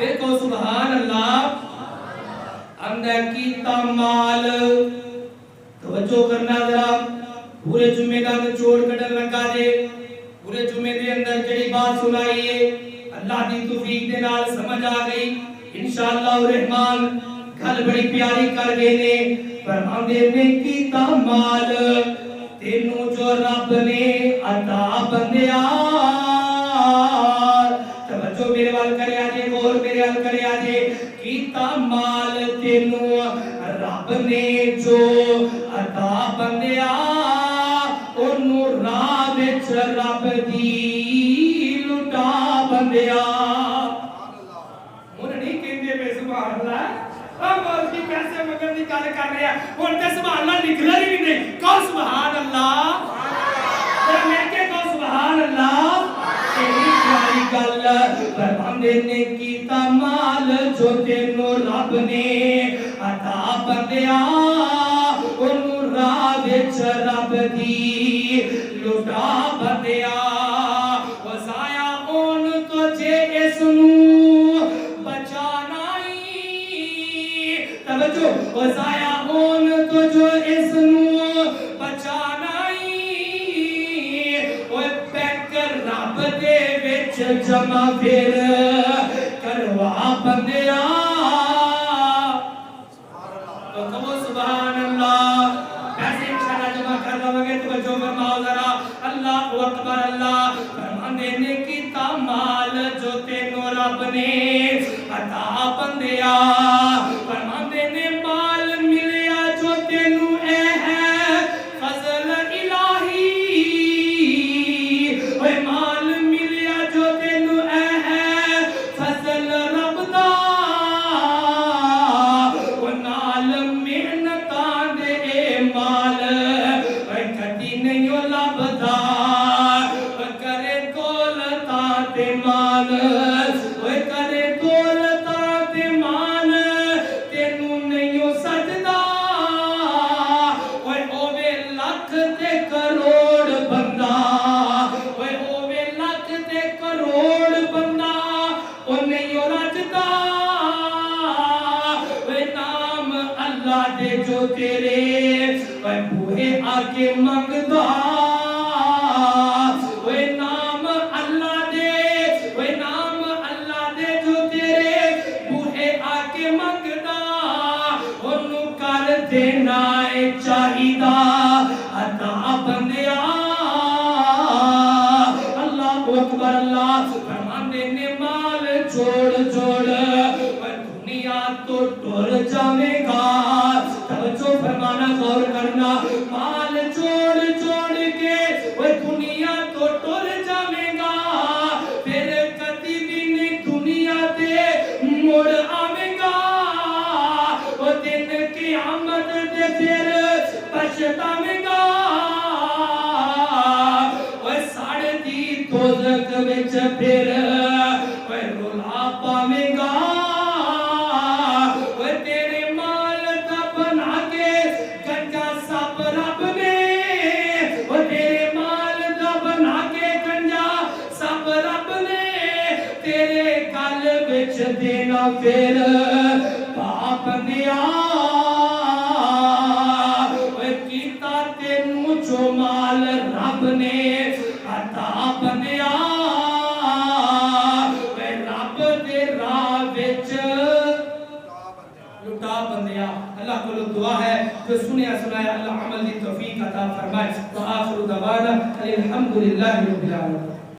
پھر کو سبحان اللہ. اندر کی تمال توجہ کرنا ذرا. پورے جمعے کا نچوڑ کڈن لگا جے. پورے جمعے دے اندر جڑی بات سنائی ہے اللہ دی توفیق دے نال سمجھ آ گئی انشاءاللہ الرحمن. گل بڑی پیاری کر گئے نے. فرماندے نے کیتا مال تینوں جو رب نے عطا بندیا. توجہ میرے وال کریا جے, غور میرے وال کریا جے. کیتا مال تینوں رب نے جو عطا بندیا, اونوں راہ وچ رب دی لٹا بندیا. ہن نہیں کہندے بے سبحان اللہ. اب اس کی پیسے مگر دی گل کر رہے ہیں. ہن تے سبحان اللہ نکلا ہی نہیں. کہو سبحان اللہ. ذرا میں کہ کہو سبحان اللہ. تیری پیاری گل فرماندے نے کیتا مال جو تینوں رب نے عطا بندیا, اونوں راہ وچ رب دی لٹا بندیا. وسایا اون تو جے اس نوں بچانا ہی. توجہ. وسایا اون تو جو اس نوں بچانا ہی. اوے پیک رب دے وچ جمع پھر کروا بندیا. تو کہو سبحان اللہ. پیسے انشاءاللہ جمع کر لو گے. توجہ فرماؤ ذرا. اللہ اکبر. اللہ فرماندے نے کیتا مال جو تینوں رب نے عطا بندیا. فرماندے نے مال ملیا جو تینوں اے ہے فضل الہی. اوے مال ملیا جو تینوں اے ہے فضل رب دا. او نال محنتاں دے اے مال اوے کدی نہیں لبدا. کرے دولتاں تے مال اوے کرے دولتاں تے مال تینوں نہیں سجدا. اوے ہوے لکھ تے کروڑ بندہ. اوے ہوے لکھ تے کروڑ بندہ او نہیں رجدا. اوے نام اللہ دے جو تیرے اوے بوہے آ کے منگدا. اوے نام اللہ دے اوے نام اللہ دے جو تیرے بوہے آ کے منگدا. اونوں کر دینا اے چاہیدا عطا بندیا. اللہ اکبر. اللہ فرماندے نے مال چھوڑ چھوڑ دنیا تو ٹر جاویں گا. توجہ فرمانا, غور کرنا. مال چھوڑ چھوڑ کے وہ دنیا تو ٹر جاویں گا. پھر کدی بھی نہیں دنیا تے مڑ آویں گا. وہ دن قیامت تے پھر پچھتاویں گا. وہ ساڑ دی دوزخ وچ پھر وہ رولا پاویں گا. وہ تیرے مال دا بنا کے گنجا سب رب نے. وہ تیرے مال دا بنا کے گنجا سب رب نے. تیرے گل وچ دینا پھر پاپ دیا. وہ کیتا تینوں جو مال رب نے عطا بندیا. وہ رب دے راہ وچ لٹا بندیا. اللہ کو دعا ہے جو سنیا سنایا اللہ عمل دی توفیق عطا فرمائے. وآخر دعوانا الحمدللہ رب العالمین.